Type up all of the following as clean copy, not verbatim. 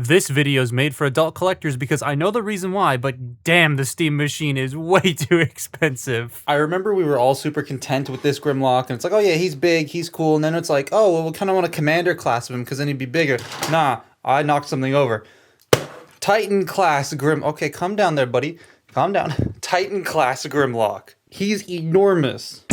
This video is made for adult collectors because I know the reason why, but damn, the Steam machine is way too expensive. I remember we were all super content with this Grimlock, and it's like, oh yeah, he's big, he's cool, and then it's like, oh, well, we kind of want a commander class of him because then he'd be bigger. Nah, I knocked something over. Titan class Grim. Okay, calm down there, buddy. Calm down. Titan class Grimlock. He's enormous.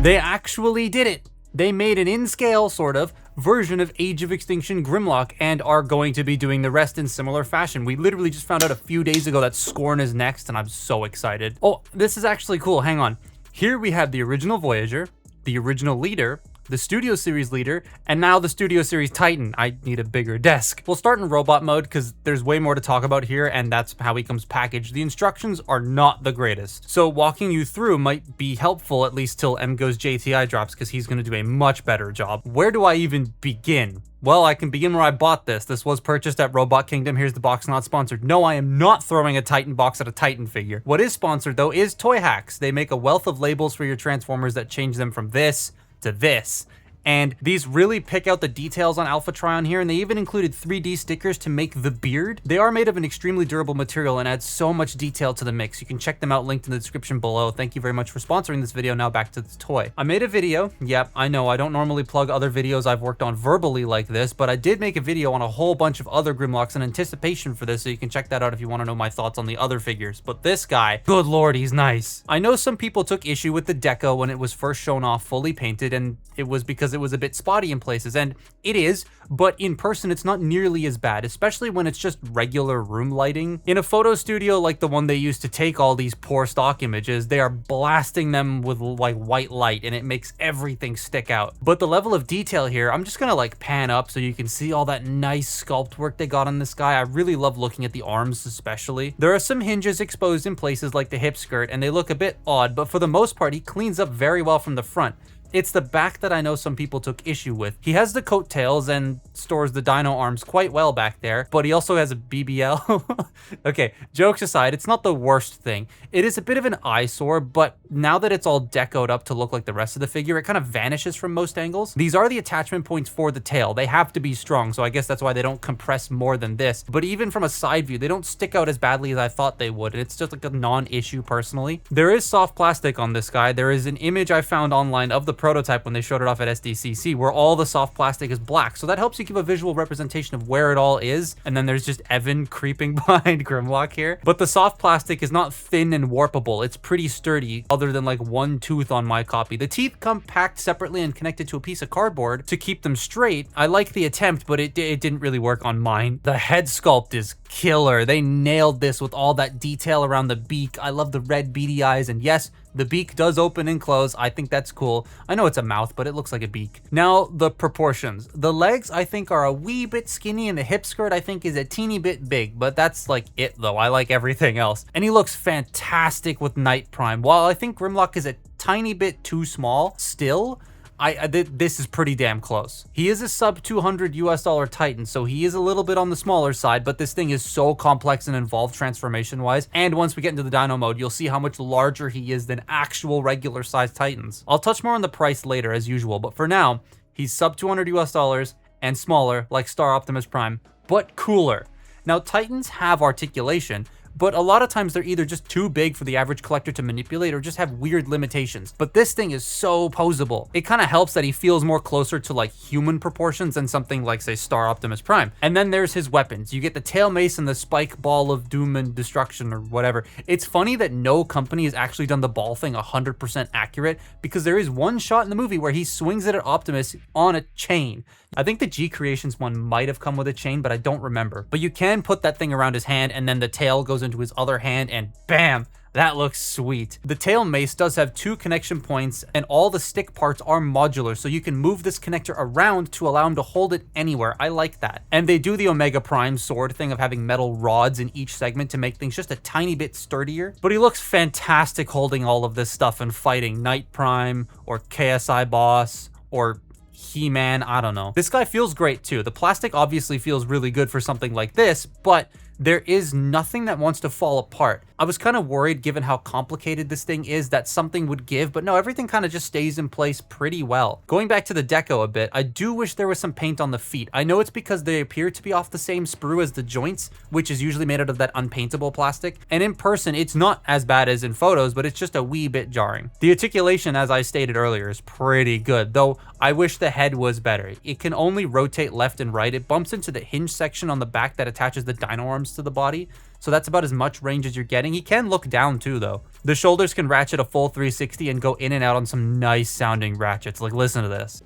They actually did it. They made an in-scale, sort of, version of Age of Extinction Grimlock and are going to be doing the rest in similar fashion. We literally just found out a few days ago that Scorn is next, and I'm so excited. Oh, this is actually cool. Hang on. Here we have the original Voyager, the original Leader, the Studio Series Leader, and now the Studio Series Titan. I need a bigger desk. We'll start in robot mode because there's way more to talk about here, and that's how he comes packaged. The instructions are not the greatest, so walking you through might be helpful, at least till MGO's JTI drops, because he's going to do a much better job. Where do I even begin? Well, I can begin where I bought this. This was purchased at Robot Kingdom. Here's the box, not sponsored. No, I am not throwing a Titan box at a Titan figure. What is sponsored, though, is Toy Hacks. They make a wealth of labels for your Transformers that change them from this to this. And these really pick out the details on Alpha Trion here, and they even included 3D stickers to make the beard. They are made of an extremely durable material and add so much detail to the mix. You can check them out linked in the description below. Thank you very much for sponsoring this video. Now back to the toy. I made a video. Yep, I know I don't normally plug other videos I've worked on verbally like this, but I did make a video on a whole bunch of other Grimlocks in anticipation for this, so you can check that out if you want to know my thoughts on the other figures. But this guy, good lord, he's nice. I know some people took issue with the deco when it was first shown off fully painted, and it was because it was a bit spotty in places, and it is, but in person it's not nearly as bad, especially when it's just regular room lighting. In a photo studio like the one they used to take all these poor stock images, they are blasting them with like white light, and it makes everything stick out. But the level of detail here, I'm just gonna like pan up so you can see all that nice sculpt work they got on this guy. I really love looking at the arms especially. There are some hinges exposed in places like the hip skirt, and they look a bit odd, but for the most part he cleans up very well from the front. It's the back that I know some people took issue with. He has the coattails and stores the dino arms quite well back there, but he also has a BBL. Okay, jokes aside, it's not the worst thing. It is a bit of an eyesore, but now that it's all decoed up to look like the rest of the figure, it kind of vanishes from most angles. These are the attachment points for the tail. They have to be strong, so I guess that's why they don't compress more than this. But even from a side view, they don't stick out as badly as I thought they would, and it's just like a non-issue personally. There is soft plastic on this guy. There is an image I found online of the prototype when they showed it off at SDCC where all the soft plastic is black, so that helps you give a visual representation of where it all is. And then there's just Evan creeping behind Grimlock here, but the soft plastic is not thin and warpable. It's pretty sturdy, other than like one tooth on my copy. The teeth come packed separately and connected to a piece of cardboard to keep them straight. I like the attempt, but it didn't really work on mine. The head sculpt is killer. They nailed this with all that detail around the beak. I love the red beady eyes, and yes, the beak does open and close. I think that's cool. I know it's a mouth, but it looks like a beak. Now, the proportions. The legs, I think, are a wee bit skinny, and the hip skirt, I think, is a teeny bit big, but that's like it, though. I like everything else. And he looks fantastic with Night Prime. While I think Grimlock is a tiny bit too small, still, this is pretty damn close. He is a sub $200 US Titan, so he is a little bit on the smaller side, but this thing is so complex and involved transformation wise. And once we get into the dino mode, you'll see how much larger he is than actual regular sized Titans. I'll touch more on the price later as usual, but for now, he's sub $200 US and smaller like Star Optimus Prime, but cooler. Now, Titans have articulation, but a lot of times they're either just too big for the average collector to manipulate or just have weird limitations. But this thing is so posable. It kind of helps that he feels more closer to like human proportions than something like, say, Star Optimus Prime. And then there's his weapons. You get the tail mace and the spike ball of doom and destruction or whatever. It's funny that no company has actually done the ball thing 100% accurate, because there is one shot in the movie where he swings it at Optimus on a chain. I think the G Creations one might have come with a chain, but I don't remember. But you can put that thing around his hand, and then the tail goes into his other hand, and bam! That looks sweet. The tail mace does have 2 connection points, and all the stick parts are modular, so you can move this connector around to allow him to hold it anywhere. I like that. And they do the Omega Prime sword thing of having metal rods in each segment to make things just a tiny bit sturdier. But he looks fantastic holding all of this stuff and fighting Night Prime, or KSI Boss, or He-Man, I don't know. This guy feels great too. The plastic obviously feels really good for something like this, but there is nothing that wants to fall apart. I was kind of worried, given how complicated this thing is, that something would give, but no, everything kind of just stays in place pretty well. Going back to the deco a bit, I do wish there was some paint on the feet. I know it's because they appear to be off the same sprue as the joints, which is usually made out of that unpaintable plastic, and in person it's not as bad as in photos, but it's just a wee bit jarring. The articulation, as I stated earlier, is pretty good, though I wish the head was better. It can only rotate left and right. It bumps into the hinge section on the back that attaches the dino arms to the body, so that's about as much range as you're getting. He can look down too, though. The shoulders can ratchet a full 360 and go in and out on some nice sounding ratchets. Like, listen to this.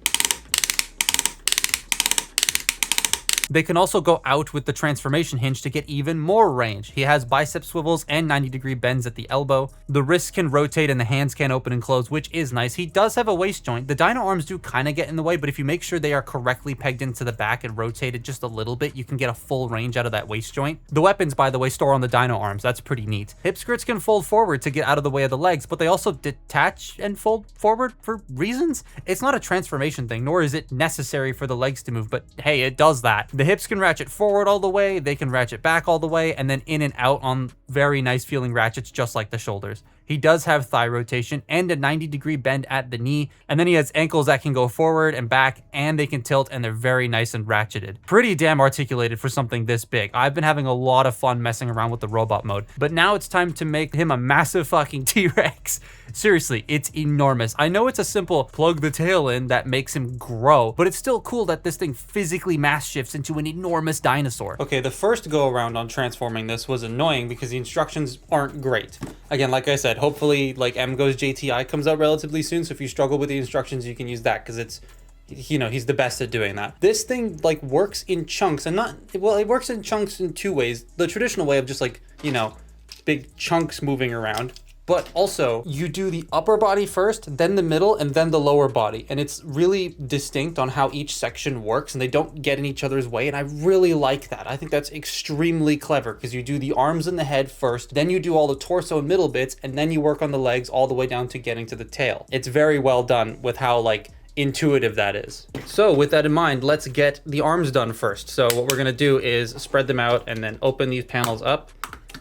They can also go out with the transformation hinge to get even more range. He has bicep swivels and 90-degree bends at the elbow. The wrists can rotate and the hands can open and close, which is nice. He does have a waist joint. The dino arms do kind of get in the way, but if you make sure they are correctly pegged into the back and rotated just a little bit, you can get a full range out of that waist joint. The weapons, by the way, store on the dino arms. That's pretty neat. Hip skirts can fold forward to get out of the way of the legs, but they also detach and fold forward for reasons. It's not a transformation thing, nor is it necessary for the legs to move, but hey, it does that. The hips can ratchet forward all the way, they can ratchet back all the way, and then in and out on very nice feeling ratchets, just like the shoulders. He does have thigh rotation and a 90-degree bend at the knee, and then he has ankles that can go forward and back, and they can tilt, and they're very nice and ratcheted. Pretty damn articulated for something this big. I've been having a lot of fun messing around with the robot mode, but now it's time to make him a massive fucking T-Rex. Seriously, it's enormous. I know it's a simple plug the tail in that makes him grow, but it's still cool that this thing physically mass shifts into an enormous dinosaur. Okay, the first go around on transforming this was annoying because the instructions aren't great. Again, like I said, hopefully like M Goes JTI comes out relatively soon, so if you struggle with the instructions, you can use that because it's, you know, he's the best at doing that. This thing like works in chunks, and not, well, it works in chunks in two ways. The traditional way of just like, you know, big chunks moving around, but also you do the upper body first, then the middle, and then the lower body. And it's really distinct on how each section works, and they don't get in each other's way. And I really like that. I think that's extremely clever because you do the arms and the head first, then you do all the torso and middle bits, and then you work on the legs all the way down to getting to the tail. It's very well done with how like intuitive that is. So with that in mind, let's get the arms done first. So what we're gonna do is spread them out and then open these panels up.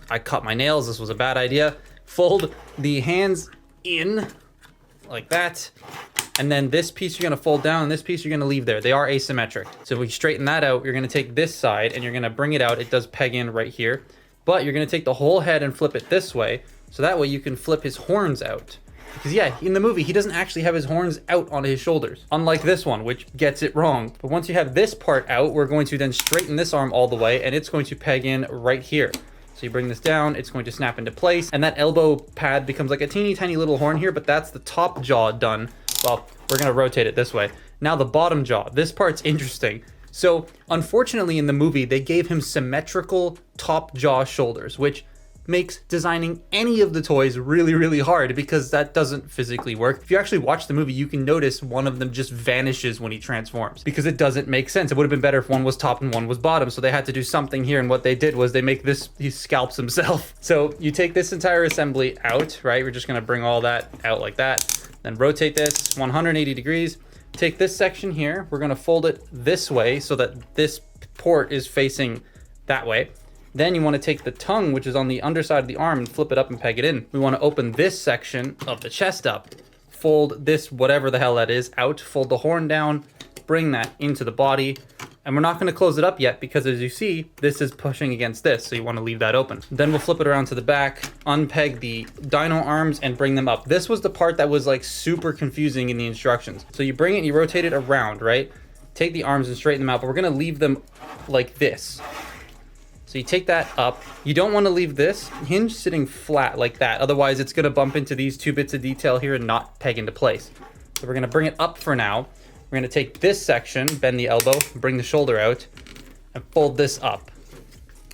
I cut my nails, this was a bad idea. Fold the hands in like that, and then this piece you're gonna fold down and this piece you're gonna leave there. They are asymmetric. So if we straighten that out, you're gonna take this side and you're gonna bring it out. It does peg in right here, but you're gonna take the whole head and flip it this way, so that way you can flip his horns out. Because yeah, in the movie, he doesn't actually have his horns out on his shoulders, unlike this one, which gets it wrong. But once you have this part out, we're going to then straighten this arm all the way, and it's going to peg in right here. So you bring this down, it's going to snap into place, and that elbow pad becomes like a teeny tiny little horn here, but that's the top jaw done. Well, we're gonna rotate it this way. Now the bottom jaw, this part's interesting. So unfortunately in the movie, they gave him symmetrical top jaw shoulders, which makes designing any of the toys really, really hard because that doesn't physically work. If you actually watch the movie, you can notice one of them just vanishes when he transforms because it doesn't make sense. It would have been better if one was top and one was bottom. So they had to do something here. And what they did was they make this, he scalps himself. So you take this entire assembly out, right? We're just gonna bring all that out like that. Then rotate this 180 degrees. Take this section here. We're gonna fold it this way so that this port is facing that way. Then you want to take the tongue, which is on the underside of the arm, and flip it up and peg it in. We want to open this section of the chest up, fold this, whatever the hell that is, out, fold the horn down, bring that into the body. And we're not going to close it up yet because as you see, this is pushing against this. So you want to leave that open. Then we'll flip it around to the back, unpeg the dino arms and bring them up. This was the part that was like super confusing in the instructions. So you bring it and you rotate it around, right? Take the arms and straighten them out, but we're going to leave them like this. So you take that up. You don't want to leave this hinge sitting flat like that. Otherwise, it's going to bump into these two bits of detail here and not peg into place. So we're going to bring it up for now. We're going to take this section, bend the elbow, bring the shoulder out, and fold this up.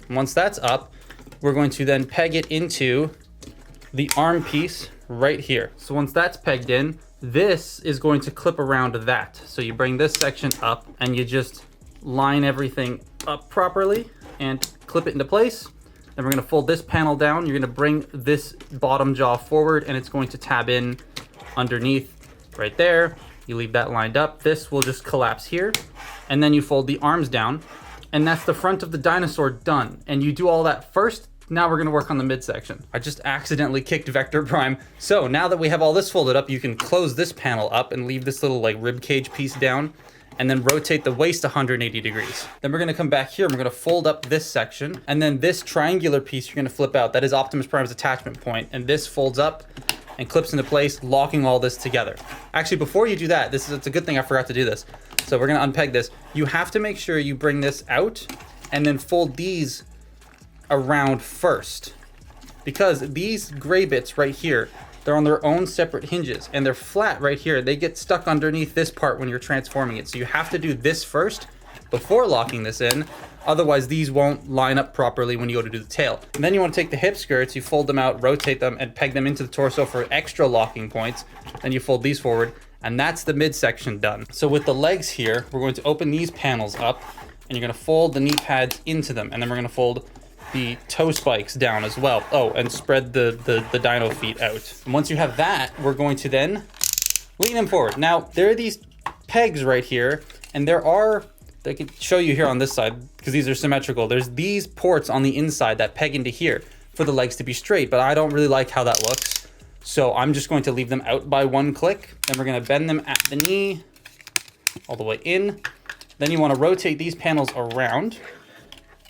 And once that's up, we're going to then peg it into the arm piece right here. So once that's pegged in, this is going to clip around that. So you bring this section up and you just line everything up properly and clip it into place. Then we're gonna fold this panel down. You're gonna bring this bottom jaw forward and it's going to tab in underneath right there. You leave that lined up. This will just collapse here. And then you fold the arms down And that's the front of the dinosaur done. And you do all that first. Now we're gonna work on the midsection. I just accidentally kicked Vector Prime. So now that we have all this folded up, you can close this panel up and leave this little like rib cage piece down, and then rotate the waist 180 degrees. Then we're gonna come back here and we're gonna fold up this section, and then this triangular piece you're gonna flip out. That is Optimus Prime's attachment point, and this folds up and clips into place, locking all this together. Actually, before you do that, it's a good thing I forgot to do this. So we're gonna unpeg this. You have to make sure you bring this out and then fold these around first, because these gray bits right here, they're on their own separate hinges and they're flat right here. They get stuck underneath this part when you're transforming it. So you have to do this first before locking this in. Otherwise these won't line up properly when you go to do the tail. And then you want to take the hip skirts, you fold them out, rotate them, and peg them into the torso for extra locking points. Then you fold these forward, and that's the midsection done. So with the legs here, we're going to open these panels up, and you're gonna fold the knee pads into them, and then we're gonna fold the toe spikes down as well. Oh, and spread the dino feet out. And once you have that, we're going to then lean them forward. Now, there are these pegs right here, and I can show you here on this side, because these are symmetrical. There's these ports on the inside that peg into here for the legs to be straight, but I don't really like how that looks. So I'm just going to leave them out by one click. Then we're gonna bend them at the knee, all the way in. Then you wanna rotate these panels around,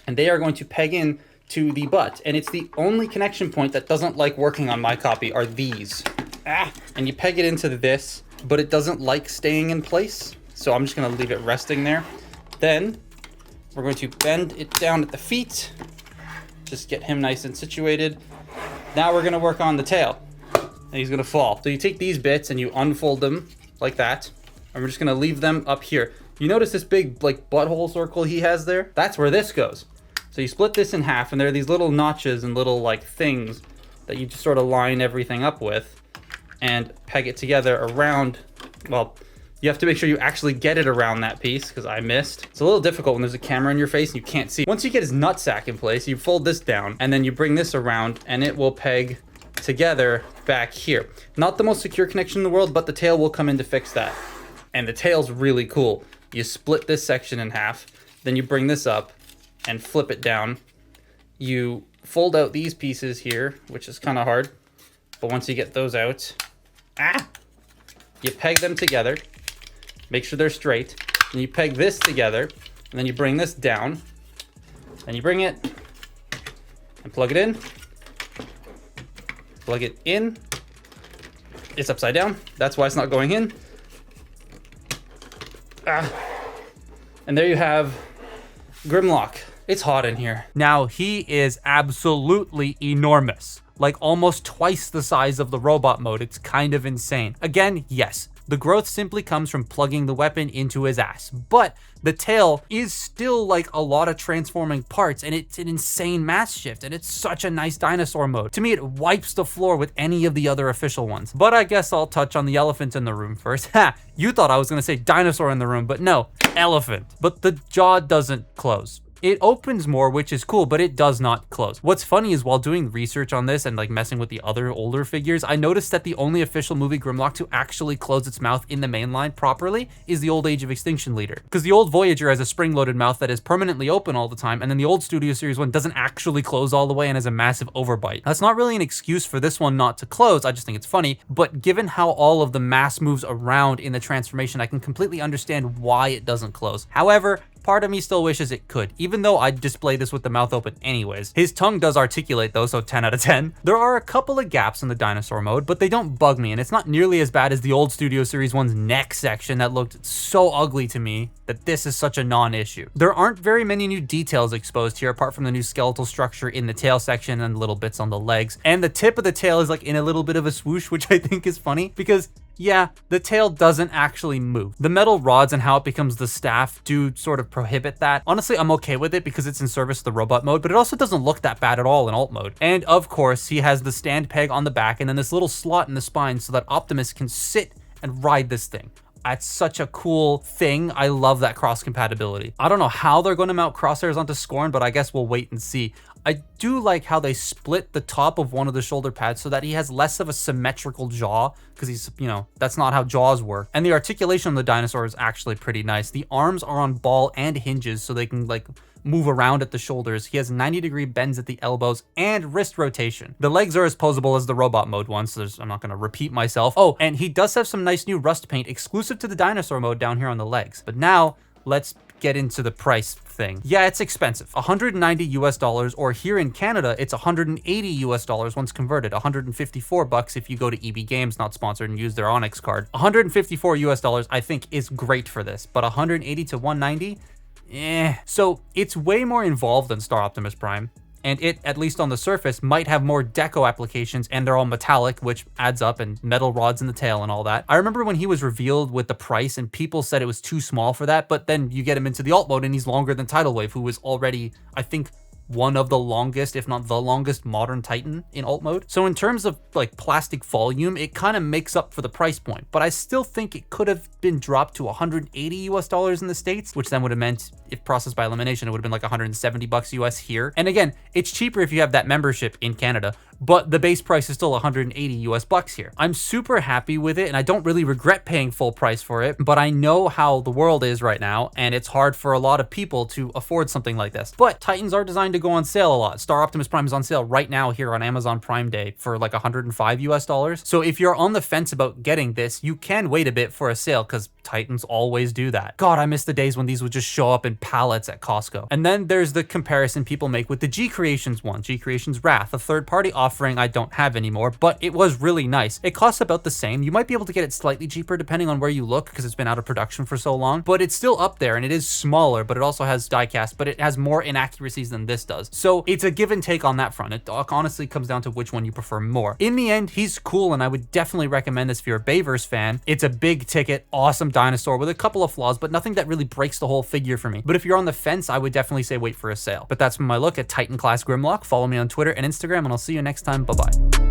and they are going to peg in to the butt. And it's the only connection point that doesn't like working on my copy are these. And you peg it into this, but it doesn't like staying in place. So I'm just gonna leave it resting there. Then we're going to bend it down at the feet. Just get him nice and situated. Now we're gonna work on the tail. And he's gonna fall. So you take these bits and you unfold them like that. And we're just gonna leave them up here. You notice this big like butthole circle he has there? That's where this goes. So you split this in half, and there are these little notches and little like things that you just sort of line everything up with and peg it together around. Well, you have to make sure you actually get it around that piece, because I missed. It's a little difficult when there's a camera in your face and you can't see. Once you get his nutsack in place, you fold this down and then you bring this around and it will peg together back here. Not the most secure connection in the world, but the tail will come in to fix that. And the tail's really cool. You split this section in half, then you bring this up and flip it down. You fold out these pieces here, which is kind of hard, but once you get those out, you peg them together, make sure they're straight, and you peg this together, and then you bring this down, and you bring it and plug it in, plug it in. It's upside down, that's why it's not going in. And there you have Grimlock. It's hot in here. Now, he is absolutely enormous. Like almost twice the size of the robot mode. It's kind of insane. Again, yes, the growth simply comes from plugging the weapon into his ass. But the tail is still like a lot of transforming parts, and it's an insane mass shift, and it's such a nice dinosaur mode. To me, it wipes the floor with any of the other official ones. But I guess I'll touch on the elephant in the room first. Ha! You thought I was gonna say dinosaur in the room, but no, elephant. But the jaw doesn't close. It opens more, which is cool, but it does not close. What's funny is while doing research on this and like messing with the other older figures, I noticed that the only official movie Grimlock to actually close its mouth in the main line properly is the old Age of Extinction leader. Because the old Voyager has a spring-loaded mouth that is permanently open all the time, and then the old Studio Series one doesn't actually close all the way and has a massive overbite. That's not really an excuse for this one not to close, I just think it's funny, but given how all of the mass moves around in the transformation, I can completely understand why it doesn't close. However, part of me still wishes it could, even though I'd display this with the mouth open anyways. His tongue does articulate though, so 10 out of 10. There are a couple of gaps in the dinosaur mode, but they don't bug me, and it's not nearly as bad as the old Studio Series 1's neck section that looked so ugly to me that this is such a non-issue. There aren't very many new details exposed here apart from the new skeletal structure in the tail section and little bits on the legs. And the tip of the tail is like in a little bit of a swoosh, which I think is funny because yeah, the tail doesn't actually move. The metal rods and how it becomes the staff do sort of prohibit that. Honestly, I'm okay with it because it's in service of the robot mode, but it also doesn't look that bad at all in alt mode. And of course, he has the stand peg on the back and then this little slot in the spine so that Optimus can sit and ride this thing. That's such a cool thing. I love that cross compatibility. I don't know how they're going to mount crosshairs onto Scorn, but I guess we'll wait and see. I do like how they split the top of one of the shoulder pads so that he has less of a symmetrical jaw, because he's, you know, that's not how jaws work. And the articulation of the dinosaur is actually pretty nice. The arms are on ball and hinges so they can like move around at the shoulders. He has 90-degree bends at the elbows and wrist rotation. The legs are as posable as the robot mode ones, so I'm not going to repeat myself. Oh, and he does have some nice new rust paint exclusive to the dinosaur mode down here on the legs. But now let's get into the price thing. Yeah, it's expensive. $190 or here in Canada, it's $180 once converted. $154 if you go to EB Games, not sponsored, and use their Onyx card. $154 I think is great for this, but $180 to $190, So it's way more involved than Star Optimus Prime. And it, at least on the surface, might have more deco applications, and they're all metallic, which adds up, and metal rods in the tail and all that. I remember when he was revealed with the price and people said it was too small for that, but then you get him into the alt mode and he's longer than Tidal Wave, who was already, I think, one of the longest, if not the longest, modern Titan in alt mode. So in terms of like plastic volume, it kind of makes up for the price point, but I still think it could have been dropped to $180 in the States, which then would have meant, if processed by elimination, it would have been like $170 US here. And again, it's cheaper if you have that membership in Canada, but the base price is still $180 here. I'm super happy with it, and I don't really regret paying full price for it, but I know how the world is right now, and it's hard for a lot of people to afford something like this. But Titans are designed to go on sale a lot. Star Optimus Prime is on sale right now here on Amazon Prime Day for like $105. So if you're on the fence about getting this, you can wait a bit for a sale, because Titans always do that. God, I miss the days when these would just show up in pallets at Costco. And then there's the comparison people make with the G Creations one, G Creations Wrath, a third-party offering I don't have anymore, but it was really nice. It costs about the same. You might be able to get it slightly cheaper depending on where you look, because it's been out of production for so long, but it's still up there, and it is smaller, but it also has diecast, but it has more inaccuracies than this does. So it's a give and take on that front. It honestly comes down to which one you prefer more. In the end, he's cool, and I would definitely recommend this if you're a Bayverse fan. It's a big ticket, awesome dinosaur with a couple of flaws, but nothing that really breaks the whole figure for me. But if you're on the fence, I would definitely say wait for a sale. But that's my look at Titan class Grimlock. Follow me on Twitter and Instagram, and I'll see you next time. Bye-bye.